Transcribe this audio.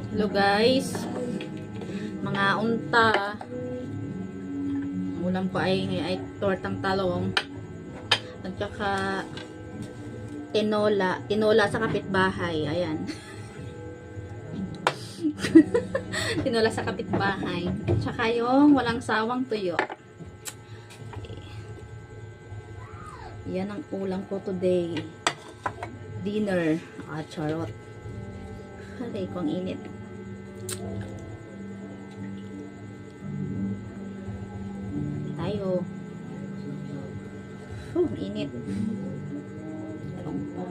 Hello guys, mga unta. Ang ulam ko ay tortang talong at saka tinola sa kapitbahay. Ayan. Tinola sa kapitbahay. Tsaka yung walang sawang tuyo. Yan ang ulam ko today. Dinner. Charot. Aray ko, ang init. Tayo. Init. Talong pa.